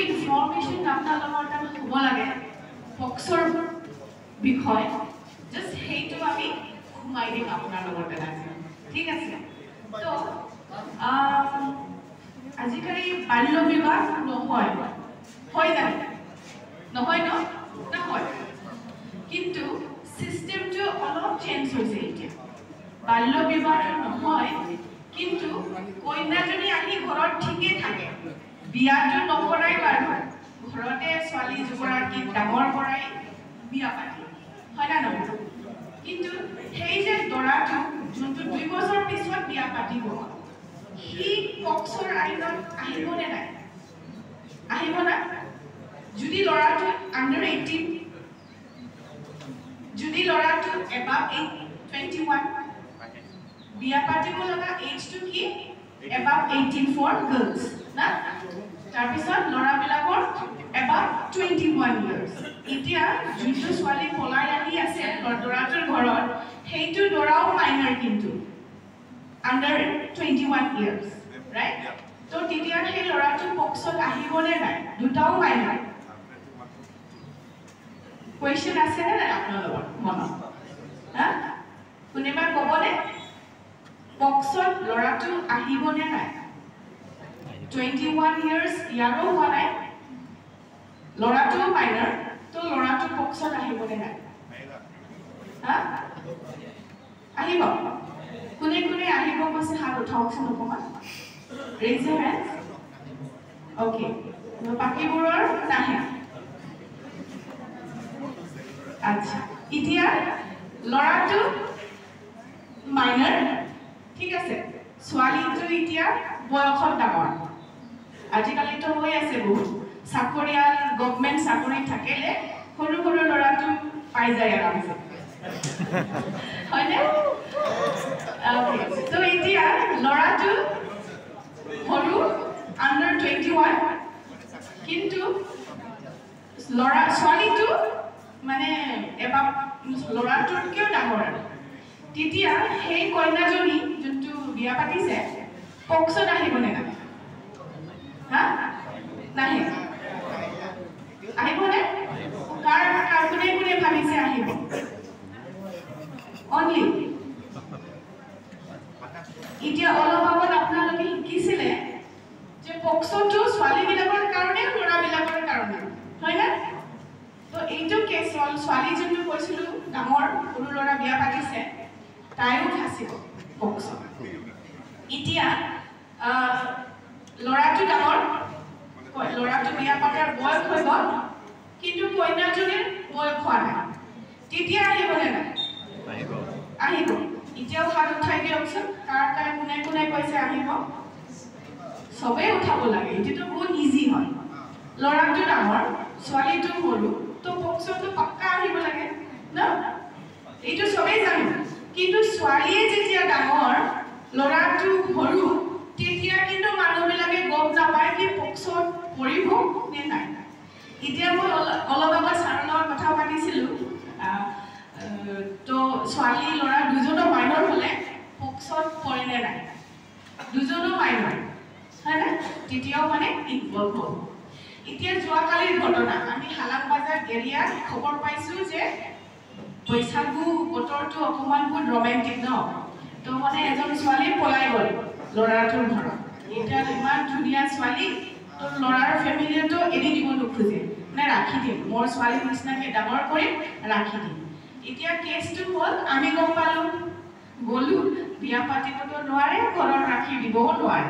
information আপোনালোকৰ তাত হ'ব লাগে পক্সৰ বিষয় জাষ্ট সেইটো আমি সোমাই দিম আপোনাৰ লগতে লাগে ঠিক আছে তো আজিকালি বাল্য বিবাহ নহয় হয় জানো নহয় ন নহয় কিন্তু সিস্টেমটো অলপ চেঞ্জ হৈছে এতিয়া বাল্য বিবাহ নহয় কিন্তু কন্যাজনী আহি ঘৰত ঠিকই থাকে বিয়াটো নকৰাই বাৰু ঘৰতে ছোৱালী যুগৰাকী ডাঙৰ কৰাই বিয়া পাতি হয় না নহয় কিন্তু সেই যে দৰাটো যোনটো 2 বছৰ পিছত বিয়া পাতিব সি পক্সৰ আইনত আহিবনে নাই আহিব না যদি লৰাটো আন্ডাৰ 18 যদি লৰাটো এবাভ 21 বিয়া পাতিব লগা এজটো কি এবাভ 18 ফৰ গাৰ্লছ না তাৰপিছত লৰাবিলাকৰ এবাভ 21 ইয়াৰ্ছ এতিয়া যোনটো ছোৱালী পলাই আহি আছে দৰাটোৰ ঘৰত সেইটো দৰাও মাইনাৰ কিন্তু আন্ডাৰ 21 ইয়াৰ্ছ ৰাইট তো তেতিয়া সেই লৰাটো পক্সত আহিবনে নাই দুটাও মাইনাৰ কোৱেশ্চন আছে নে নাই আপোনালোকৰ মনত হা কোনেবা ক'বনে পক্সত লৰাটো আহিবনে নাই 21 ইয়াৰ্ছ ইয়াৰো হোৱা নাই লৰাটো মাইনাৰ তো লৰাটো পক্সত আহিবনে নাই হা আহিব কোনে কোনে আহিব কৈছে হাত উঠাওকচোন অকণমান ৰেইজ ইউৰ হেণ্ডছ অ'কে বাকীবোৰৰ নাহে আচ্ছা এতিয়া লৰাটো মাইনাৰ ঠিক আছে ছোৱালীটো এতিয়া বয়সত ডাঙৰ আজিকালিতো হৈ আছে বহুত চাকৰিয়াল গভৰ্ণমেণ্ট চাকৰি থাকিলে সৰু সৰু ল'ৰাটো পাই যায় আৰামছে হয়নে তো এতিয়া ল'ৰাটো সৰু আণ্ডাৰ 21 কিন্তু ল'ৰা ছোৱালীটো মানে এবাৰ ল'ৰাটোতকৈও ডাঙৰ তেতিয়া সেই কন্যাজনী যোনটো বিয়া পাতিছে পক্সত আহিবনে নাই হা নাহে আহিবনে কাৰ কোনে কোনে ভাবিছে আহিব অনলি এতিয়া অলপ আগত আপোনালোকে শিকিছিলে যে পক্সটো ছোৱালীবিলাকৰ কাৰণে ল'ৰাবিলাকৰ কাৰণে হয় না তো এইটো কেছ হ'ল ছোৱালী যোনটো কৈছিলোঁ ডাঙৰ সৰু ল'ৰা বিয়া পাতিছে তাইও ফাঁচিব পক্সত এতিয়া ল'ৰাটো ডাঙৰ ল'ৰাটো বিয়া পাতাৰ বয়স হৈ গ'ল কিন্তু কন্যাজনীৰ বয়স হোৱা নাই তেতিয়া আহিবনে নাই আহিব এতিয়াও হাত উঠাই দিয়কচোন কাৰ কাৰ কোনে কোনে কৈছে আহিব চবেই উঠাব লাগে এইটোতো বহুত ইজি হয় ল'ৰাটো ডাঙৰ ছোৱালীটো সৰু তো পক্সটো পাক্কা আহিব লাগে ন এইটো চবেই জানো কিন্তু ছোৱালীয়ে যেতিয়া ডাঙৰ ল'ৰাটো সৰু তেতিয়া কিন্তু মানুহবিলাকে গম নাপায় কি পক্সত পৰিব নে নাই এতিয়া মই অলপ আগত ছাৰৰ লগত কথা পাতিছিলোঁ তো ছোৱালী ল'ৰা দুজনো মাইনৰ হ'লে পক্সত পৰেনে নাই দুজনো মাইনৰ হয়নে তেতিয়াও মানে ইনভলভ হ'ল এতিয়া যোৱাকালিৰ ঘটনা আমি হালামবাজাৰ এৰিয়াত খবৰ পাইছোঁ যে বৈশাগু বতৰটো অকণমান বহুত ৰোমেণ্টিক ন তো মানে এজন ছোৱালী পলাই গ'ল ল'ৰাটোৰ ঘৰত এতিয়া ইমান ধুনীয়া ছোৱালী তো ল'ৰাৰ ফেমিলিয়েতো এৰি দিব নোখোজে মানে ৰাখি দিম মোৰ ছোৱালীৰ নিচিনাকৈ ডাঙৰ কৰিম ৰাখি দিম এতিয়া কেছটো হ'ল আমি গম পালোঁ গ'লোঁ বিয়া পাতিবতো নোৱাৰে ঘৰত ৰাখি দিবও নোৱাৰে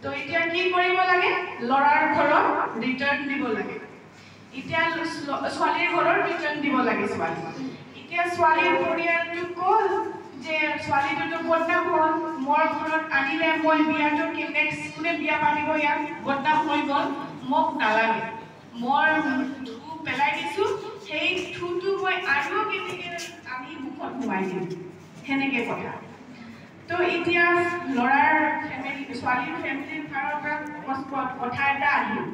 তো এতিয়া কি কৰিব লাগে ল'ৰাৰ ঘৰত ৰিটাৰ্ণ দিব লাগে এতিয়া ছোৱালীৰ ঘৰত ৰিটাৰ্ণ দিব লাগে ছোৱালী এতিয়া ছোৱালীৰ পৰিয়ালটো ক'ল যে ছোৱালীটোতো বদনাম হ'ল মোৰ ঘৰত আনিলে মই বিয়াটো নেক্সট কোনে বিয়া পাতিব ইয়াত বদনাম হৈ গ'ল মোক নালাগে মই থু পেলাই দিছোঁ সেই থুটো মই আৰু কেনেকৈ আমি মুখত সোমাই দিম সেনেকৈ কথা তো এতিয়া ল'ৰাৰ ফেমিলি ছোৱালীৰ ফেমিলিৰ ফালৰ পৰা কথা এটা আহিল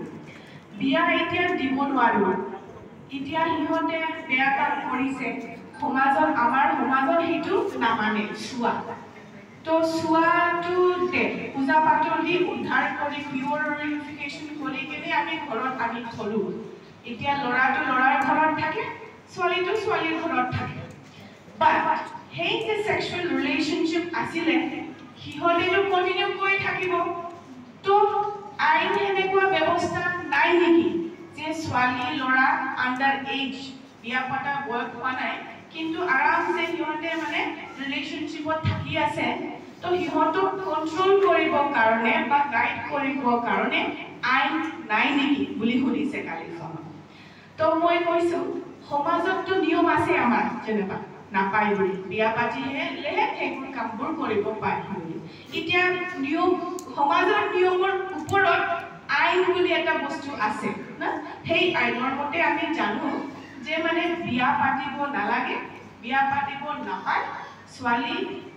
বিয়া এতিয়া দিব নোৱাৰোঁ এতিয়া সিহঁতে বেয়া কাম কৰিছে সমাজত আমাৰ সমাজত সেইটো নামানে চুৱা তো চুৱাটোতে পূজা পাতল দি উদ্ধাৰ কৰি পিউৰিফিকেশ্যন কৰি কেনে আমি ঘৰত আনি থলো এতিয়া লৰাটো লৰাৰ ঘৰত থাকে ছোৱালীটো ছোৱালীৰ ঘৰত থাকে বাট হেই যে সেক্সুৱেল ৰিলেশনশিপ আছিলে হিহতেটো কন্টিনিউ কৰি থাকিব তো আইন এনেকুৱা ব্যৱস্থা নাই নেকি যে ছোৱালী লৰা আন্ডাৰ এজ বিয়া পতা বয়স হোৱা নাই কিন্তু আৰামছে হিহতে মানে ৰিলেশনশিপত থাকি আছে তো হিহতক কন্ট্ৰোল কৰিবৰ কাৰণে বা গাইড কৰিবৰ কাৰণে আইন নাই নেকি বুলি সুধিছে কালিখন তো মই কৈছো সমাজতটো নিয়ম আছে আমাৰ যেনেবা নাপাই বুলি বিয়া পাতিহে লেহে সেইবোৰ কামবোৰ কৰিব পাৰি বুলি এতিয়া নিয়ম সমাজৰ নিয়মৰ ওপৰত আইন বুলি এটা বস্তু আছে না সেই আইনৰ মতে আমি জানো যে মানে বিয়া পাতিব নালাগে বিয়া পাতিব নাপায় ছোৱালী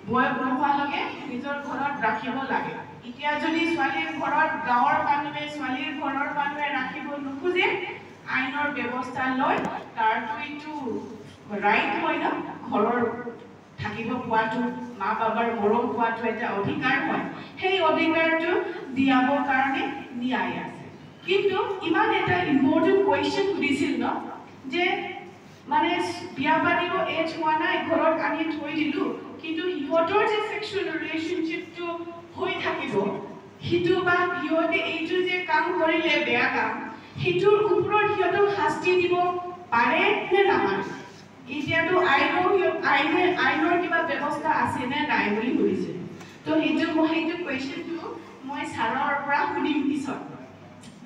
বয়স নোহোৱালৈকে নিজৰ ঘৰত ৰাখিব লাগে এতিয়া যদি ছোৱালীৰ ঘৰত গাঁৱৰ মানুহে ছোৱালীৰ ঘৰৰ মানুহে ৰাখিব নোখোজে আইনৰ ব্যৱস্থা লয় তাৰটো এইটো ৰাইট হয় না ঘৰৰ থাকিব পোৱাটো মা বাবাৰ মৰম পোৱাটো এটা অধিকাৰ হয় সেই অধিকাৰটো দিয়াবৰ কাৰণে ন্যায় আছে কিন্তু ইমান এটা ইম্পৰ্টেণ্ট কুৱেশ্যন সুধিছিল ন যে মানে বিয়া পাতিব এজ হোৱা নাই ঘৰত আনি থৈ দিলো কিন্তু হিহতৰ যে সেক্সুৱেল ৰিলেশনশিপটো হৈ থাকিব হিটো বা হিহতে এইটো যে কাম কৰিলে বেয়া কাম হিটোৰ ওপৰত হিহতক শাস্তি দিব পাৰে নে নাপাৰে এতিয়াতো আইনৰ কিবা ব্যৱস্থা আছে নে নাই বুলি সুধিছে তো সেইটো কুৱেশ্যনটো মই ছাৰৰ পৰা শুনিম পিছত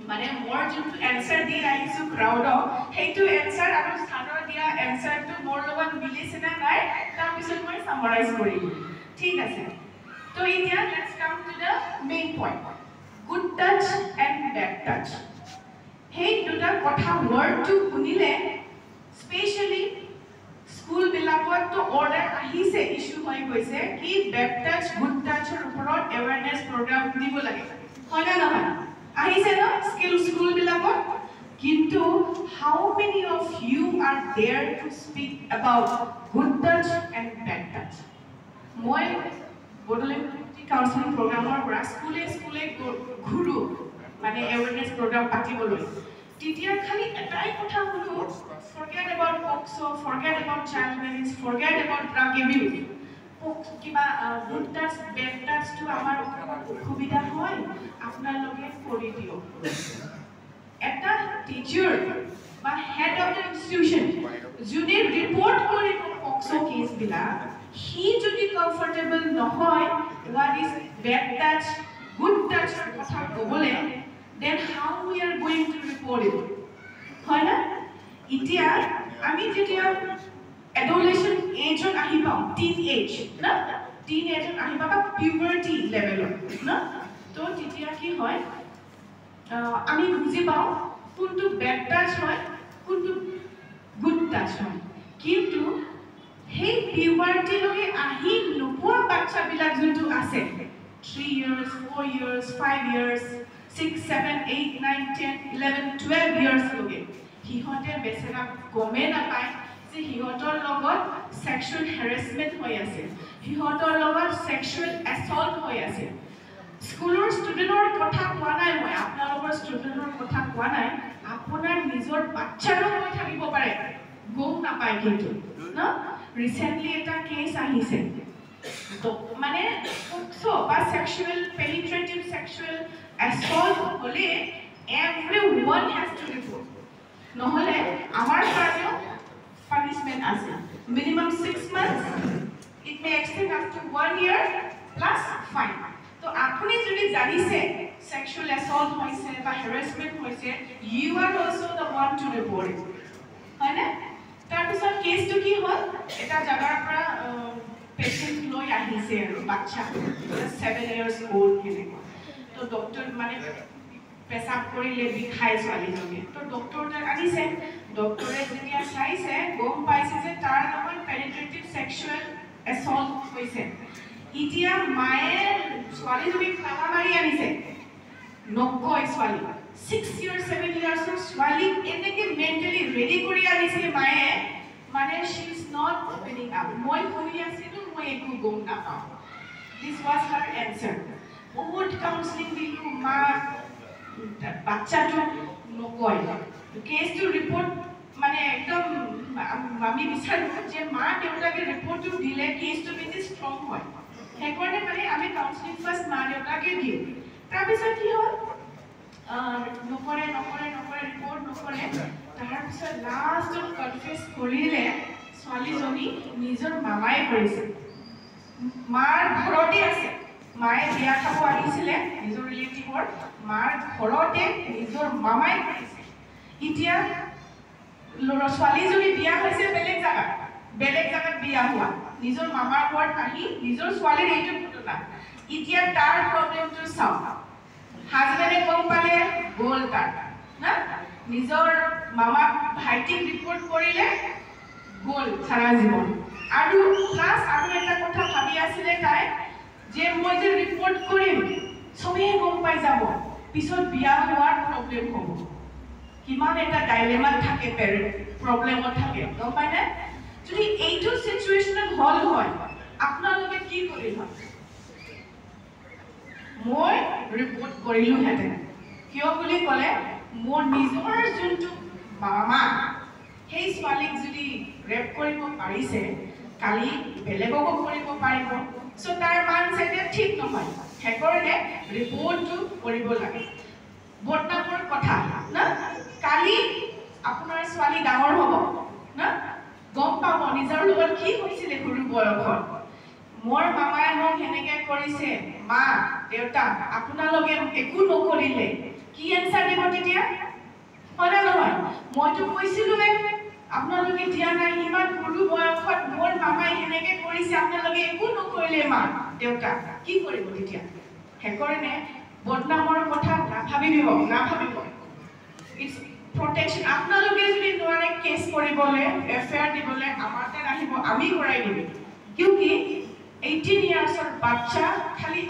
মানে মোৰ যোনটো এনসাৰ দি আহিছো ক্ৰাউডক সেইটো এনসাৰ আৰু ছাৰৰ দিয়া এনসাৰটো মোৰ লগত মিলিছে নে নাই তাৰ পিছত মই সামাৰাইজ কৰিম ঠিক আছে তো এতিয়া let's come to the main point good touch and bad touch সেই দুটা কথা ৱৰ্ডটো শুনিলে স্পেচিয়েলি স্কুল বিলাকতো অৰ্ডাৰ আহিছে ইস্যু হৈ গৈছে কি বেড টাচ গুড টাচৰ ওপৰত এৱাৰনেছ প্ৰগ্ৰাম দিব লাগে হয় না নহয় আহিছে ন স্কুল বিলাকত কিন্তু how many of you are there to speak about good touch and bad touch মই বড়োলেণ্ড কাউন্সেলিং প্ৰগ্ৰামৰ পৰা স্কুলে ঘুৰো মানে এৱাৰনেছ প্ৰগ্ৰাম পাতিবলৈ তেতিয়া খালি এটাই কথা শুনো forget about POCSO forget about child marriage forget about drug abuse কিবা গুড টাচ বেড টাচটো আমাৰ অসুবিধা হয় আপোনালোকে কৰি দিয়ক এটা টিচাৰ বা হেড অফ দ্য ইনষ্টিটিউশ্যন যোনে ৰিপৰ্ট কৰিব POCSO কেছ বিলাক হি যদি কমফৰ্টেবল নহয় what is bad touch good touch কথা ক'বলে then how we are going to report it হয় না এতিয়া আমি যেতিয়া adolescent age on ahi pao teen age na teen age on ahi pao puberty level na to titia ki hoy ami buji pao kuntu bad touch hoy kuntu good touch hoy kintu hey puberty loge ahi nupua bachcha bilak juntu ase 3 years 4 years 5 years 6 7 8 9 10 11 12 years loge hihote besera gome na pai হিহতৰ লগত sexual হ্যাৰাসমেন্ট হৈ আছে হিহতৰ লগত sexual assault হৈ আছে স্কুলৰ ষ্টুডেন্টৰ কথা কোৱা নাই মই আপোনালোকৰ ষ্টুডেন্টৰ কথা কোৱা নাই আপোনাৰ নিজৰ বাচ্চাৰো হৈ থাকিব পাৰে গম নাপায় কিন্তু না ৰিসেন্টলি এটা কেছ আহিছে তো মানে POCSO বা সেক্সুৱেল পেনিট্ৰেটিভ সেক্সুৱেল এছল্ট হলে everyone has to report নহলে আমাৰ কাৰণেও punishment as minimum 6 months it may extend up to 1 year plus fine so apuni jodi janise sexual assault hoise ba harassment hoise you are also the one to report it hoy na tar pisot case to ki hol eta jagar pra patient loi ahise aru bachcha 7 years old kine to doctor mane পেশাব কৰিলে বিখাই ছোৱালীজনী তো doctor আনিছে ডক্টৰে যেতিয়া চাইছে গম পাইছে যে তাৰ লগত পেনিট্ৰেটিভ সেক্সুৱেল এছল্ট হৈছে এতিয়া মায়ে ছোৱালীজনী কামা মাৰি আনিছে নকয় ছোৱালী 6 years 7 years ছোৱালী এনেকে মেন্টালি ৰেডি কৰি আনিছে মায়ে মানে she is not opening up মই শুনি আছিলো মই একো গম নাপাওঁ this was her answer বহুত কাউন্সেলিং দিলো মা বাচ্চাটো নকয় কেছটো ৰিপৰ্ট মানে একদম আমি বিচাৰোঁ যে মা দেউতাকে ৰিপৰ্টটো দিলে কেছটো বেছি ষ্ট্ৰং হয় সেইকাৰণে মানে আমি কাউন্সেলিং ফাৰ্ষ্ট মা দেউতাকে দিওঁ তাৰপিছত কি হ'ল নকৰে ৰিপৰ্ট নকৰে তাৰপিছত লাষ্টত কনফেছ কৰিলে ছোৱালীজনী নিজৰ মামাই কৰিছে মাৰ ঘৰতে আছে মায়ে বিয়া খাব আহিছিলে নিজৰ ৰিলেটিভৰ মাৰ ঘৰতে নিজৰ মামাই কৰিছে এতিয়া ছোৱালীজনী বিয়া হৈছে বেলেগ জাগাত বিয়া হোৱা নিজৰ মামাৰ ঘৰত আহি নিজৰ ছোৱালীৰ এইটো ঘটনা এতিয়া তাৰ প্ৰব্লেমটো চাওঁ হাজবেণ্ডে গম পালে গ'ল তাৰ না নিজৰ মামাক ভাইটিক ৰিপৰ্ট কৰিলে গ'ল সাৰা জীৱন আৰু প্লাছ আৰু এটা কথা ভাবি আছিলে তাই যে মই যে ৰিপৰ্ট কৰিম চবেই গম পাই যাব পিছত বিয়া হোৱাৰ প্ৰব্লেম হ'ব কিমান এটা ডাইলেমাত থাকে প্ৰব্লেমত থাকে গম পাইনে যদি এইটো সিচুৱেশ্যনত হল হয় আপোনালোকে কি কৰিল হয় মই ৰিপৰ্ট কৰিলো হেতেন কিয় বুলি ক'লে মোৰ নিজৰ যোনটো মামা সেই ছোৱালীক যদি ৰেপ কৰিব পাৰিছে কালি বেলেগকো কৰিব পাৰিব সো তাৰ মান সেটা ঠিক নহয় সেইকাৰণে ৰিপৰ্টটো কৰিব লাগে বৰ্তমানৰ কথা না কালি আপোনাৰ ছোৱালী ডাঙৰ হ'ব না গম পাব নিজৰ লগত কি হৈছিল সৰু বয়সত মোৰ মামাই মোক হেনেকে কৰিছে মা দেউতা আপোনালোকে একো নকৰিলে কি এনসাৰ দিব তেতিয়া হয় নহয় মইতো কৈছিলো আপোনালোকে দিয়া নাই ইমান সৰু বয়সত মোৰ মামাই হেনেকে কৰিছে আপোনালোকে একো নকৰিলে মা দেউতা কি কৰিব তেতিয়া সেইকাৰণে বদনামৰ কথা নাভাবিব ইটস protection আপোনালোকে যদি নোৱাৰে কেছ কৰিবলৈ এফআইআৰ দিবলৈ আমাৰ তাত আহিব আমি কৰাই দিম কিউকি 18 ইয়াৰ্ছৰ বাচ্চা খালি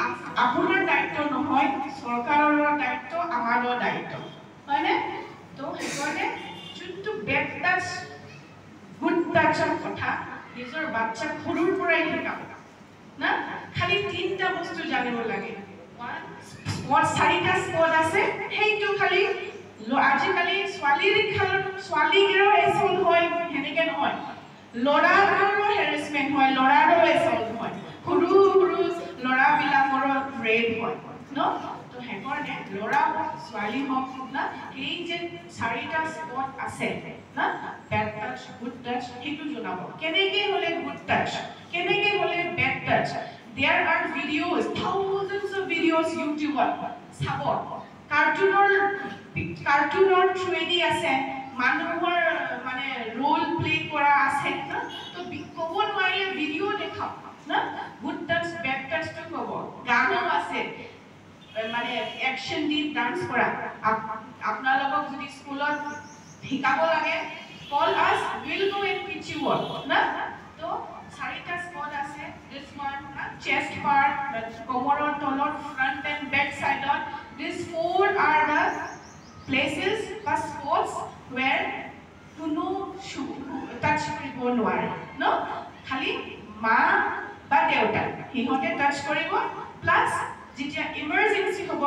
আপোনাৰ দায়িত্ব নহয় চৰকাৰৰ দায়িত্ব আমাৰো দায়িত্ব হয়নে তো সেইকাৰণে যোনটো বেড টাচ গুড টাচৰ কথা নিজৰ বাচ্চা সৰুৰ পৰাই শিকাব না খালি তিনটা বস্তু জানিব লাগে ওয়ান চাৰিটা স্পট আছে সেইটো খালি আজিকালি ছোৱালীৰো এছল্ট হয় হেনেকে নহয় লৰাৰো হেৰাসমেন্ট হয় লৰাৰো এছল্ট হয় সৰু লৰাবিলাকৰ ৰেপ হয় ন তো সেইকাৰণে লৰা ছোৱালী হওক না এই যে চাৰিটা স্পট আছে না বেড টাচ গুড টাচ সেইটো জনাব কেনেকে হলে গুড টাচ কেনেকে হলে bad touch there are videos thousands of videos YouTuber চাব কাৰ্টুনৰ থ্ৰুৱেদি আছে মানুহৰ মানে ৰোল প্লে কৰা আছে না তো ক'ব নোৱাৰিলে ভিডিও দেখাও না গুড টাচ বেড টাচ তো ক'ব গানো আছে মানে অ্যাকশন দি ডান্স কৰা আপোনালোকক যদি স্কুলত শিকাব লাগে কল আস will go and teach you all না তো চাৰিটা স্পট আছে দিস ওয়ান না চেষ্ট পাৰ্ট কোমৰৰ তলত ফ্ৰন্ট এন্ড বেক সাইডত these four are the places or spots where to know touch কৰিব নোৱাৰে no খালি মা বা দেউতা হিহঁতে টাচ কৰিব প্লাস যেতিয়া ইমাৰ্জেন্সি হ'ব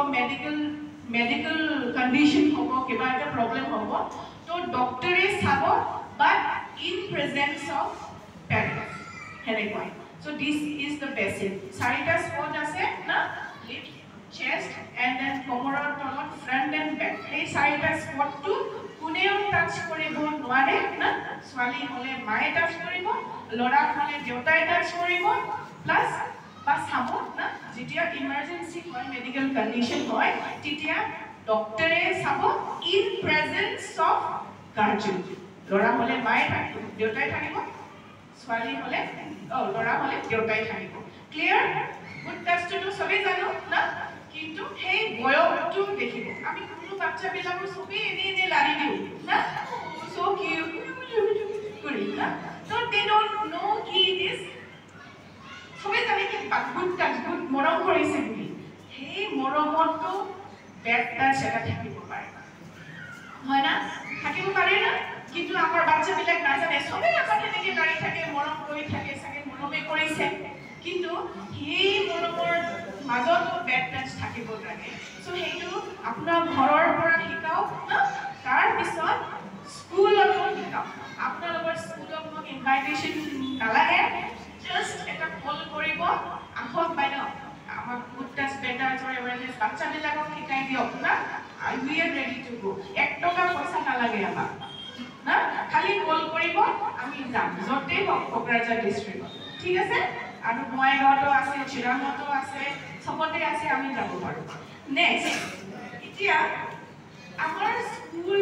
মেডিকেল কন্ডিশন হ'ব কিবা এটা প্ৰবলেম হ'ব তো ডক্টৰে চাব বাট ইন প্ৰেজেন্স অফ পেৰেন্টছ হেনেকুৱা so this is the basic চাৰিটা স্পট আছে না লিফট chest and then কোমৰৰ তলত front and back এই চাৰিটা স্পটটো কোনেও টাচ কৰিব নোৱাৰে না ছোৱালী হলে মায়ে টাচ কৰিব লৰা হলে দেউতাই টাচ কৰিব প্লাস বা চাব না যেতিয়া ইমাৰ্জেন্সি হয় মেডিকেল কন্ডিশন হয় তেতিয়া ডক্টৰে চাব ইন প্ৰেজেন্স অফ গাৰ্জিয়ান লৰা হলে মায়ে থাকিব দেউতাই থাকিব ছোৱালী হলে লৰা হলে দেউতাই থাকিব ক্লিয়াৰ গুড টাচটো সবে জানো না কিন্তু সেই বয়সটো দেখিব আমি কোনো বাচ্চা বিলাকৰ সবে এনে লাৰি দিও না সো কিউট কৰি না so they don't know কি this সবে জানে কি গুড টাচ গুড মৰম কৰিছে বুলি সেই মৰমটো বেড টাচ এটা থাকিব পাৰে হয় না থাকিব পাৰে না কিন্তু আমাৰ বাচ্চা বিলাক নাজানে সবে আমাক এনেকে লাৰি থাকে মৰম কৰি থাকে সাকে মৰমে কৰিছে কিন্তু সেই মৰমৰ মাজত বেড টাচ থাকিব লাগে সো সেইটো আপোনাৰ ঘৰৰ পৰা শিকাওক না তাৰ পিছত স্কুলত শিকাওক আপোনালোকৰ স্কুলত মোক ইনভাইটেশ্যন নালাগে জাষ্ট এটা কল কৰিব আহক বাইদেউ আমাৰ গুডটাছ বেটাছৰ এৱেৰনেছ বাচ্চাবিলাকক শিকাই দিয়ক না we are ready to go 1 টকা পইচা নালাগে আমাক না খালি কল কৰিব আমি যাম য'তেই হওক কোকৰাঝাৰ ডিষ্ট্ৰিক্টত ঠিক আছে আৰু বঙাইগাঁৱতো আছে চিৰাঙতো আছে সবতে আছে আমি যাব পাৰোঁ নেক্সট এতিয়া আমাৰ স্কুল